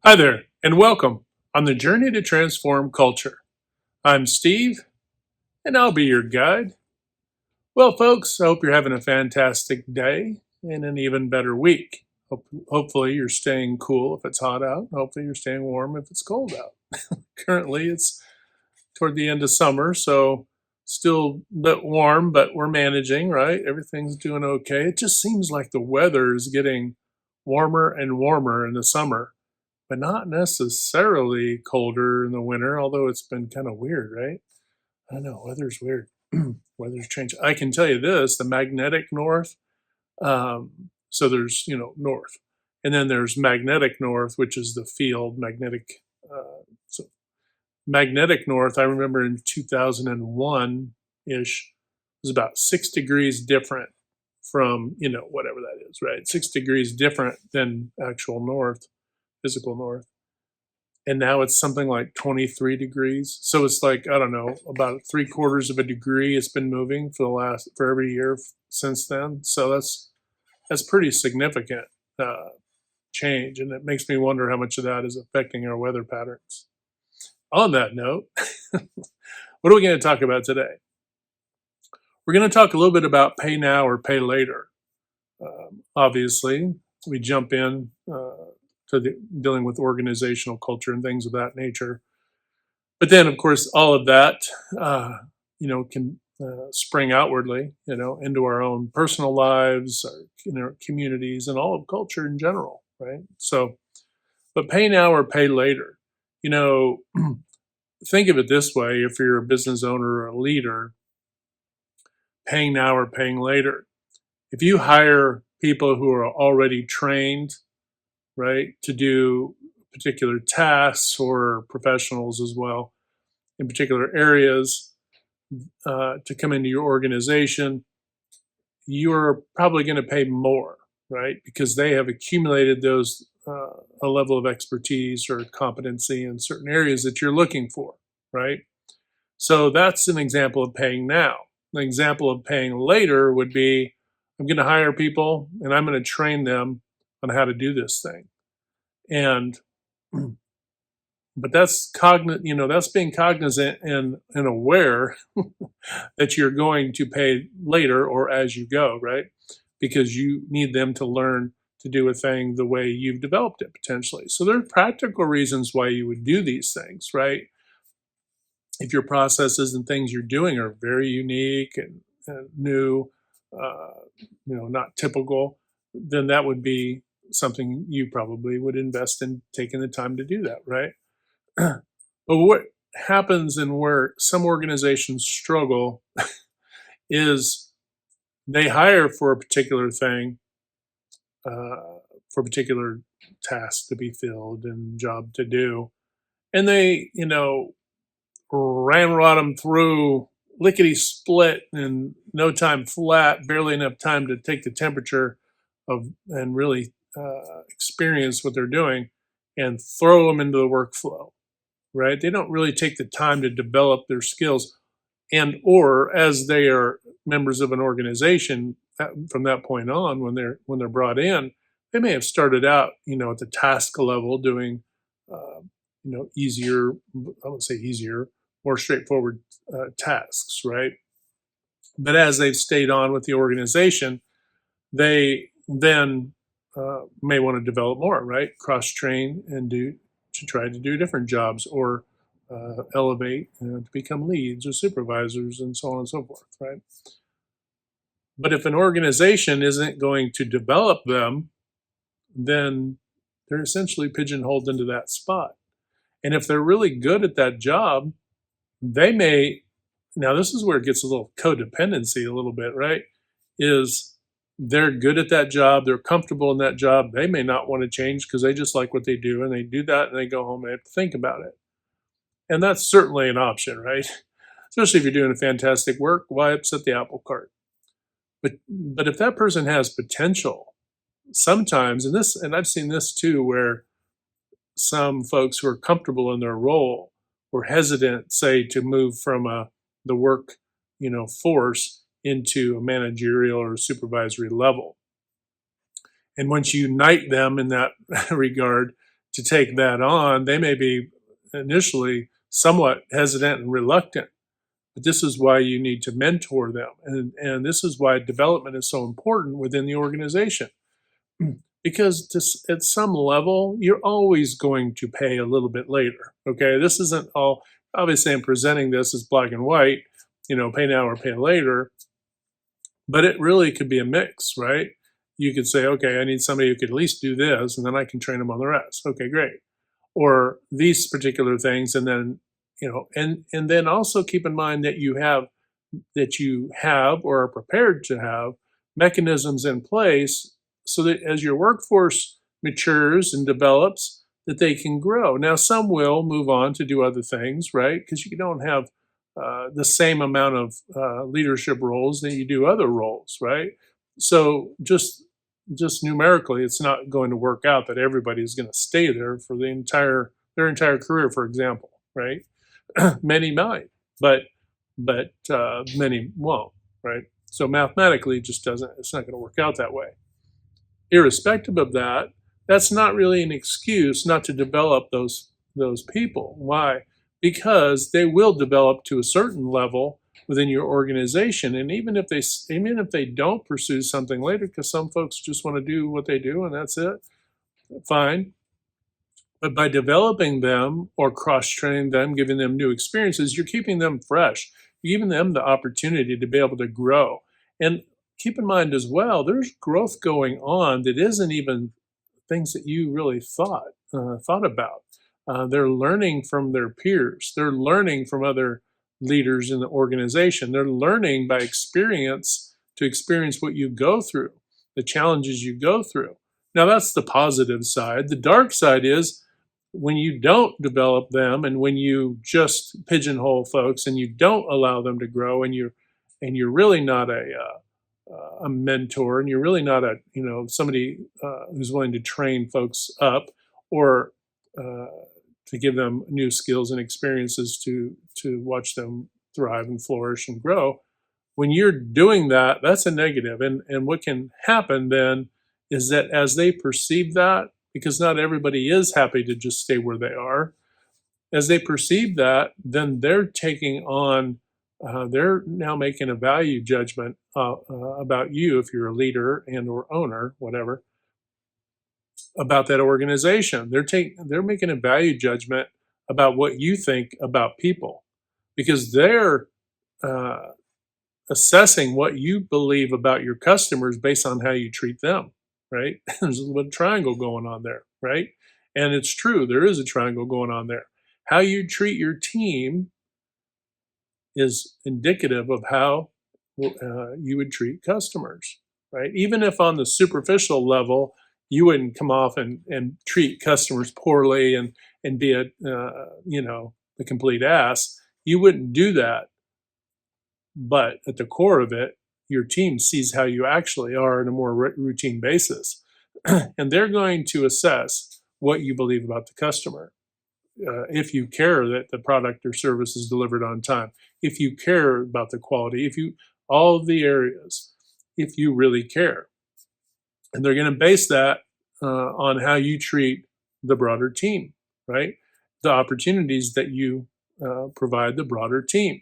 Hi there, and welcome on the journey to transform culture. I'm Steve, and I'll be your guide. Well, folks, I hope you're having a fantastic day and an even better week. Hopefully, you're staying cool if it's hot out. Hopefully, you're staying warm if it's cold out. Currently, it's toward the end of summer, so still a bit warm, but we're managing, right? Everything's doing okay. It just seems like the weather is getting warmer and warmer in the summer, but not necessarily colder in the winter, although it's been kind of weird, right? I don't know, weather's weird. Weather's changed. I can tell you this, the magnetic north, so there's, north. And then there's magnetic north, which is the field, so magnetic north, I remember in 2001-ish, was about 6 degrees different from, whatever that is, right? 6 degrees different than actual north, physical north, and now it's something like 23 degrees. So it's like, I don't know, about 3/4 of a degree it's been moving for every year since then. So that's pretty significant change, and it makes me wonder how much of that is affecting our weather patterns. On that note, what are we going to talk about today? We're going to talk a little bit about pay now or pay later. Obviously, we jump in dealing with organizational culture and things of that nature. But then, of course, all of that, can spring outwardly, into our own personal lives, our communities, and all of culture in general, right? So, but pay now or pay later. You know, think of it this way: if you're a business owner or a leader, paying now or paying later. If you hire people who are already trained, right, to do particular tasks, or professionals as well in particular areas, to come into your organization, you're probably going to pay more, right? Because they have accumulated a level of expertise or competency in certain areas that you're looking for, right? So that's an example of paying now. An example of paying later would be, I'm going to hire people and I'm going to train them on how to do this thing. And but that's being cognizant and aware that you're going to pay later or as you go, right? Because you need them to learn to do a thing the way you've developed it potentially. So there are practical reasons why you would do these things, right? If your processes and things you're doing are very unique and new, not typical, then that would be something you probably would invest in taking the time to do that, right? But what happens and where some organizations struggle is they hire for a particular thing, for a particular task to be filled and job to do, and they, ramrod them through lickety split in no time flat, barely enough time to take the temperature of and really experience what they're doing, and throw them into the workflow, right? They don't really take the time to develop their skills, and or as they are members of an organization, from that point on, when they're brought in, they may have started out, at the task level doing, easier, I would say easier, more straightforward tasks, right? But as they've stayed on with the organization, they then may want to develop more, right? Cross train and try to do different jobs, or elevate to become leads or supervisors and so on and so forth, right? But if an organization isn't going to develop them, then they're essentially pigeonholed into that spot. And if they're really good at that job, they may, now this is where it gets a little codependency a little bit, right? Is they're good at that job, they're comfortable in that job, they may not want to change because they just like what they do, and they do that and they go home and they have to think about it. And that's certainly an option, right? Especially if you're doing a fantastic work, why upset the apple cart? But if that person has potential, sometimes, and I've seen this too, where some folks who are comfortable in their role were hesitant, say, to move from the work, force into a managerial or supervisory level. And once you unite them in that regard to take that on, they may be initially somewhat hesitant and reluctant. But this is why you need to mentor them. And this is why development is so important within the organization. Because at some level, you're always going to pay a little bit later. Okay, this isn't all, obviously, I'm presenting this as black and white, pay now or pay later, but it really could be a mix, right? You could say, okay, I need somebody who could at least do this, and then I can train them on the rest. Okay, great. Or these particular things, and then, and then also keep in mind that you have or are prepared to have mechanisms in place so that as your workforce matures and develops, that they can grow. Now, some will move on to do other things, right? Because you don't have the same amount of leadership roles that you do other roles, right? So just numerically, it's not going to work out that everybody's going to stay there for their entire career, for example, right? Many might, but many won't, right? So mathematically, it's not going to work out that way. Irrespective of that, that's not really an excuse not to develop those people. Why? Because they will develop to a certain level within your organization, and even if they don't pursue something later, because some folks just want to do what they do and that's it, fine. But by developing them or cross-training them, giving them new experiences, you're keeping them fresh. You're giving them the opportunity to be able to grow. And keep in mind as well, there's growth going on that isn't even things that you really thought about. They're learning from their peers. They're learning from other leaders in the organization. They're learning by experience to experience what you go through, the challenges you go through. Now, that's the positive side. The dark side is when you don't develop them and when you just pigeonhole folks and you don't allow them to grow and you're really not a mentor and you're really not somebody who's willing to train folks up or to give them new skills and experiences to watch them thrive and flourish and grow. When you're doing that, that's a negative. And what can happen then is that as they perceive that, because not everybody is happy to just stay where they are, as they perceive that, then they're taking on, they're now making a value judgment about you, if you're a leader and or owner, whatever, about that organization. They're making a value judgment about what you think about people, because they're assessing what you believe about your customers based on how you treat them, right? There's a little triangle going on there, right? And it's true, there is a triangle going on there. How you treat your team is indicative of how you would treat customers, right? Even if on the superficial level, you wouldn't come off and treat customers poorly and be the complete ass, you wouldn't do that. But at the core of it, your team sees how you actually are on a more routine basis. And they're going to assess what you believe about the customer. If you care that the product or service is delivered on time, if you care about the quality, all of the areas, if you really care. And they're going to base that on how you treat the broader team, right? The opportunities that you provide the broader team,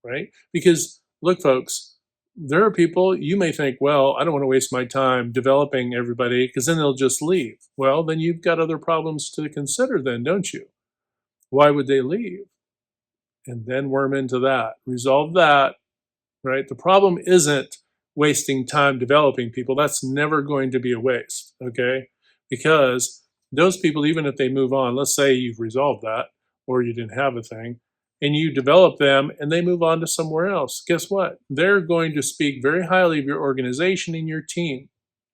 right? Because look, folks, there are people you may think, well, I don't want to waste my time developing everybody because then they'll just leave. Well, then you've got other problems to consider then, don't you? Why would they leave? And then worm into that, resolve that, right? The problem isn't wasting time developing people. That's never going to be a waste, okay? Because those people, even if they move on, let's say you've resolved that or you didn't have a thing, and you develop them and they move on to somewhere else, guess what? They're going to speak very highly of your organization and your team,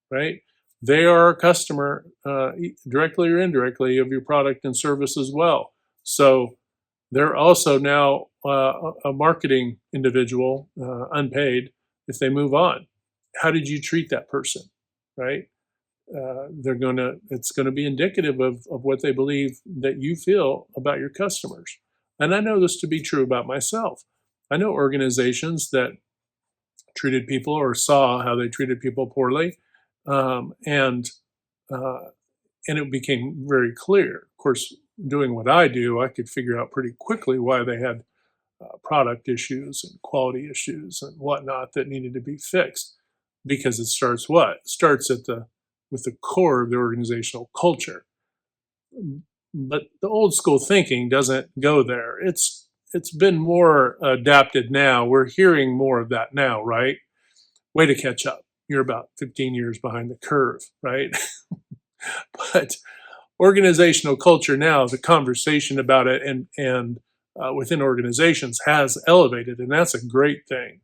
right? They are a customer, directly or indirectly, of your product and service as well. So they're also now a marketing individual, unpaid, if they move on. How did you treat that person, right? It's gonna be indicative of what they believe that you feel about your customers. And I know this to be true about myself. I know organizations that treated people or saw how they treated people poorly, and and it became very clear. Of course, doing what I do, I could figure out pretty quickly why they had product issues and quality issues and whatnot that needed to be fixed. Because it starts what? It starts at the with the core of the organizational culture. But the old school thinking doesn't go there. It's been more adapted now. We're hearing more of that now, right? Way to catch up. You're about 15 years behind the curve, right? But organizational culture now, the conversation about it and within organizations has elevated, and that's a great thing.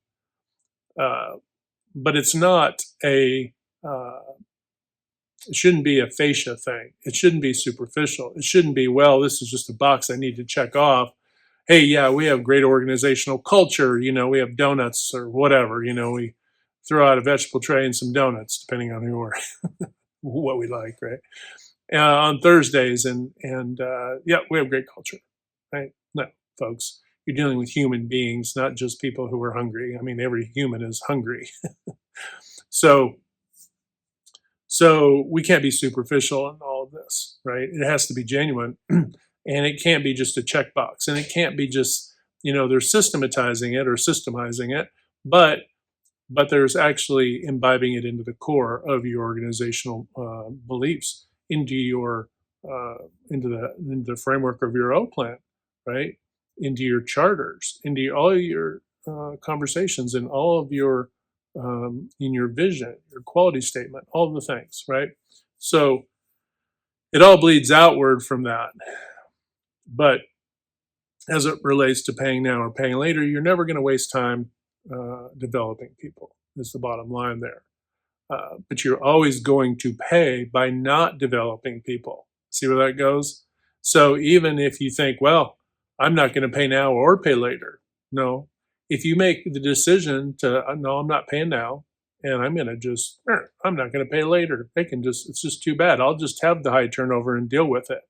But it's not a it shouldn't be a fascia thing. It shouldn't be superficial. It shouldn't be, well, this is just a box I need to check off. Hey, yeah, we have great organizational culture. We have donuts or whatever. We throw out a vegetable tray and some donuts, depending on who or what we like, right? On Thursdays, and yeah, we have great culture, right? No, folks, you're dealing with human beings, not just people who are hungry. I mean, every human is hungry. So we can't be superficial in all of this, right? It has to be genuine, and it can't be just a checkbox, and it can't be just they're systematizing it or systemizing it, but there's actually imbibing it into the core of your organizational beliefs, into your into the framework of your O plan, right? Into your charters, into all your conversations, and all of your in your vision, your quality statement, all the things, right? So it all bleeds outward from that. But as it relates to paying now or paying later, you're never going to waste time developing people, is the bottom line there. But you're always going to pay by not developing people. See where that goes? So even if you think, well, I'm not going to pay now or pay later. No, if you make the decision to, no, I'm not paying now, and I'm going to just, I'm not going to pay later. It's just too bad. I'll just have the high turnover and deal with it.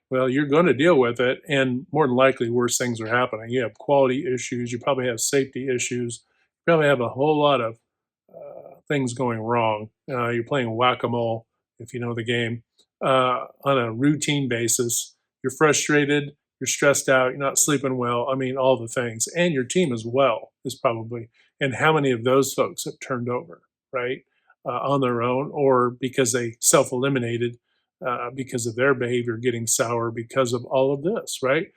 Well, you're going to deal with it, and more than likely, worse things are happening. You have quality issues. You probably have safety issues. You probably have a whole lot of things going wrong. You're playing whack-a-mole, if you know the game, on a routine basis. You're frustrated. You're stressed out. You're not sleeping well. I mean, all the things. And your team as well is probably. And how many of those folks have turned over, right, on their own, or because they self-eliminated because of their behavior getting sour because of all of this, right?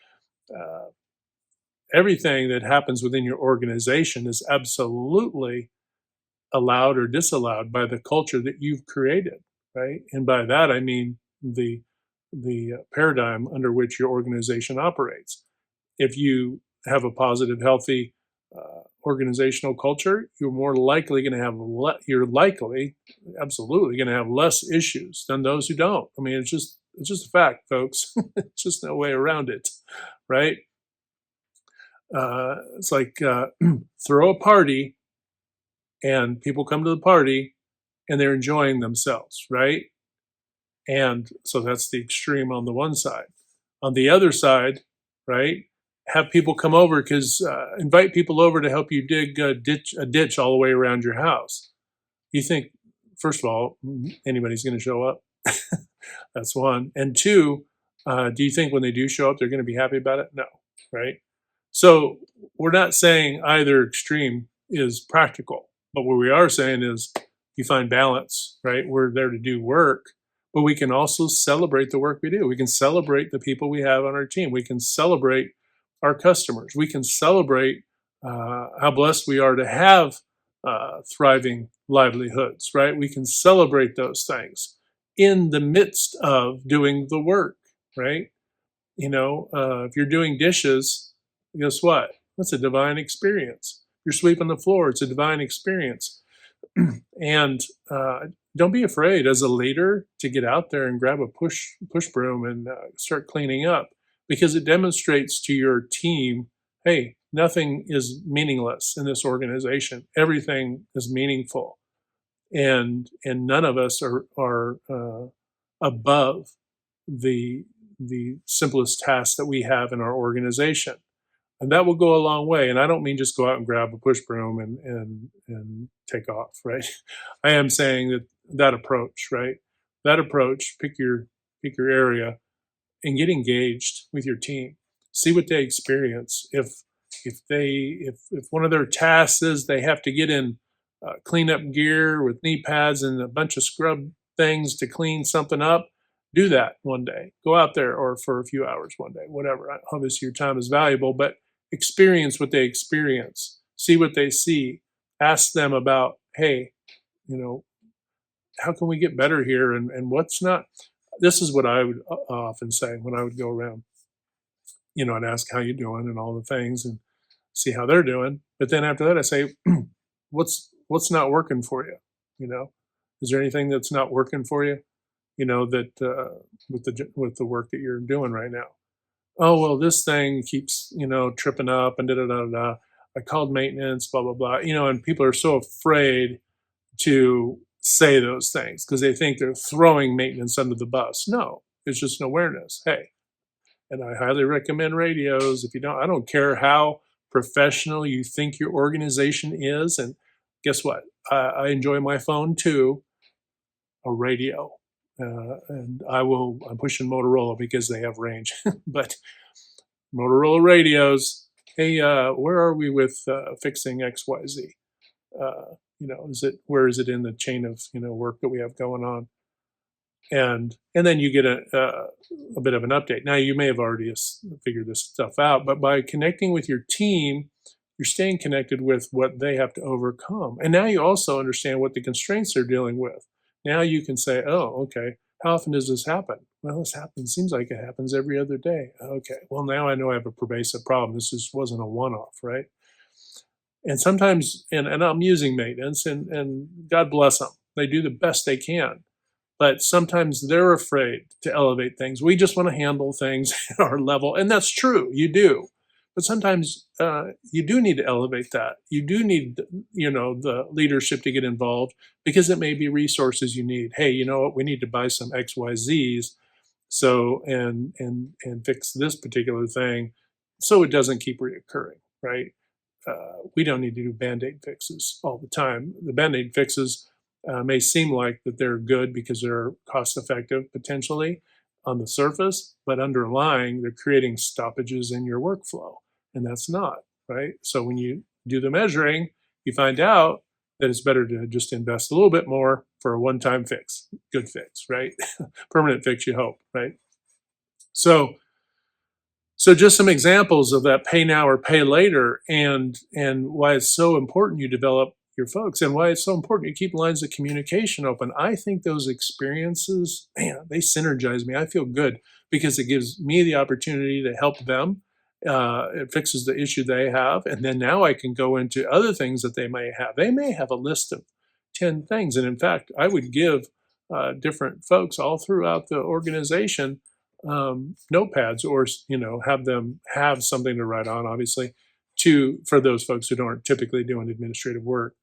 Everything that happens within your organization is absolutely allowed or disallowed by the culture that you've created, right? And by that I mean the paradigm under which your organization operates. If you have a positive, healthy organizational culture, you're more likely going to have absolutely going to have less issues than those who don't. I mean, it's just a fact, folks. It's just no way around it, right? It's like throw a party, and people come to the party, and they're enjoying themselves, right? And so that's the extreme on the one side. On the other side, right, have people come over invite people over to help you dig a ditch all the way around your house. You think, first of all, anybody's going to show up? That's one. And two, do you think when they do show up, they're going to be happy about it? No, right? So we're not saying either extreme is practical, but what we are saying is you find balance, right? We're there to do work, but we can also celebrate the work we do. We can celebrate the people we have on our team. We can celebrate our customers. We can celebrate how blessed we are to have thriving livelihoods, right? We can celebrate those things in the midst of doing the work, right? If you're doing dishes, guess what? That's a divine experience. You're sweeping the floor. It's a divine experience. And don't be afraid as a leader to get out there and grab a push broom and start cleaning up, because it demonstrates to your team, hey, nothing is meaningless in this organization. Everything is meaningful, and none of us are above the simplest tasks that we have in our organization. And that will go a long way. And I don't mean just go out and grab a push broom and take off, right? I am saying that approach, right? that approach, pick your area and get engaged with your team. See what they experience. If one of their tasks is they have to get in cleanup gear with knee pads and a bunch of scrub things to clean something up, do that one day. Go out there or for a few hours one day, whatever. Obviously, your time is valuable, but experience what they experience. See what they see. Ask them about, hey, you know, how can we get better here, and what's not. This is what I would often say when I would go around. I'd ask how you doing and all the things and see how they're doing. But then after that, I say, what's not working for you? Is there anything that's not working for you? That with the work that you're doing right now. Oh well, this thing keeps tripping up and da da da da. I called maintenance, blah blah blah. And people are so afraid to say those things because they think they're throwing maintenance under the bus. No, it's just an awareness. Hey, and I highly recommend radios. If you don't, I don't care how professional you think your organization is. And guess what? I enjoy my phone too, a radio. And I'm pushing Motorola because they have range, but Motorola radios. Hey, where are we with fixing XYZ? Where is it in the chain of work that we have going on? And then you get a bit of an update. Now you may have already figured this stuff out, but by connecting with your team, you're staying connected with what they have to overcome. And now you also understand what the constraints they're dealing with. Now you can say, oh, okay, how often does this happen? Well, this happens, seems like it happens every other day. Okay, well, now I know I have a pervasive problem. This just wasn't a one-off, right? And sometimes, and I'm using maintenance, and God bless them. They do the best they can. But sometimes they're afraid to elevate things. We just want to handle things at our level. And that's true, you do. But sometimes you do need to elevate that. You do need, the leadership to get involved because it may be resources you need. Hey, you know what? We need to buy some XYZs so and fix this particular thing so it doesn't keep reoccurring, right? We don't need to do Band-Aid fixes all the time. The Band-Aid fixes may seem like that they're good because they're cost effective potentially on the surface, but underlying they're creating stoppages in your workflow, and that's not right. So when you do the measuring, you find out that it's better to just invest a little bit more for a one-time fix, good fix, right? Permanent fix, you hope, right? So just some examples of that pay now or pay later, and why it's so important you develop your folks, and why it's so important you keep lines of communication open. I think those experiences, man, they synergize me. I feel good because it gives me the opportunity to help them. It fixes the issue they have, and then now I can go into other things that they may have. They may have a list of 10 things, and in fact, I would give different folks all throughout the organization notepads, or have them have something to write on, obviously, for those folks who aren't typically doing administrative work,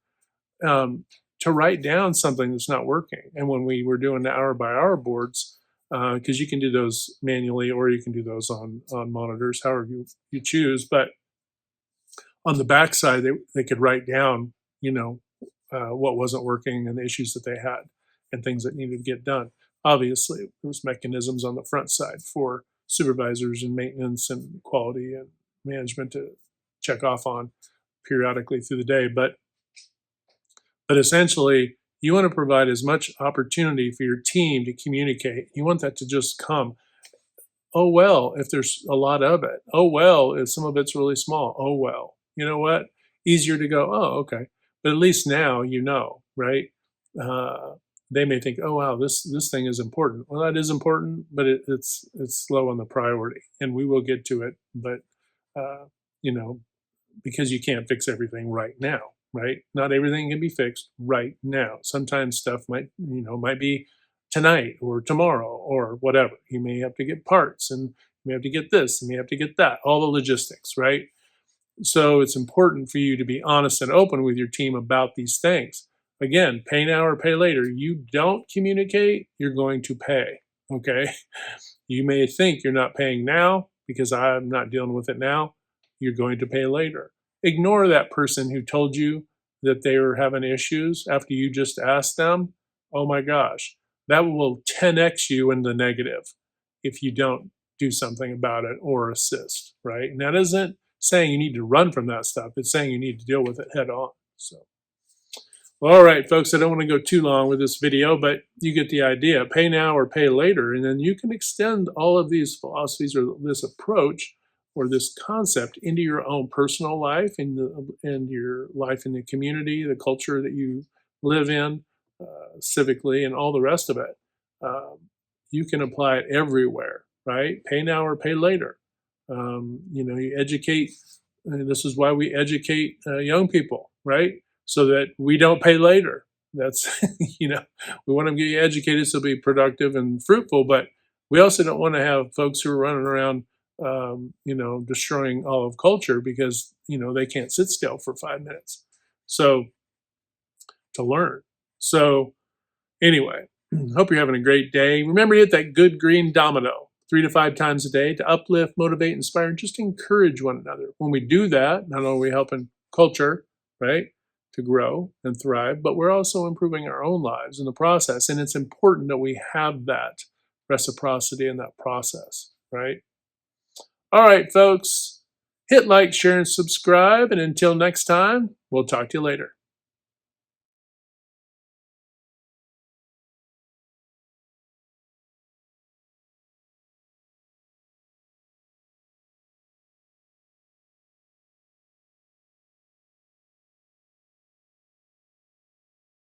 to write down something that's not working. And when we were doing the hour by hour boards, because you can do those manually or you can do those on monitors, however you choose, but on the backside they could write down what wasn't working and the issues that they had and things that needed to get done. Obviously, there was mechanisms on the front side for supervisors and maintenance and quality and management to check off on periodically through the day. But essentially, you want to provide as much opportunity for your team to communicate. You want that to just come. Oh, well, if there's a lot of it. Oh, well, if some of it's really small. Oh, well. You know what? Easier to go, oh, okay. But at least now right? They may think, oh wow, this thing is important. Well, that is important, but it's low on the priority, and we will get to it. But because you can't fix everything right now, right? Not everything can be fixed right now. Sometimes stuff might be tonight or tomorrow or whatever. You may have to get parts, and you may have to get this, and you may have to get that. All the logistics, right? So it's important for you to be honest and open with your team about these things. Again, pay now or pay later. You don't communicate, you're going to pay, okay? You may think you're not paying now because I'm not dealing with it now. You're going to pay later. Ignore that person who told you that they were having issues after you just asked them. Oh my gosh, that will 10x you in the negative if you don't do something about it or assist, right? And that isn't saying you need to run from that stuff. It's saying you need to deal with it head on. So, well, all right, folks, I don't want to go too long with this video, but you get the idea. Pay now or pay later. And then you can extend all of these philosophies or this approach or this concept into your own personal life and your life in the community, the culture that you live in, civically, and all the rest of it. You can apply it everywhere, right? Pay now or pay later. You educate. And this is why we educate young people, right? So that we don't pay later. That's, we want them to get educated so be productive and fruitful, but we also don't want to have folks who are running around, destroying all of culture because, they can't sit still for 5 minutes. So to learn. So anyway, hope you're having a great day. Remember to hit that good green domino 3 to 5 times a day to uplift, motivate, inspire, and just encourage one another. When we do that, not only are we helping culture, right, to grow and thrive, but we're also improving our own lives in the process. And it's important that we have that reciprocity in that process, right? All right, folks, hit like, share, and subscribe. And until next time, we'll talk to you later.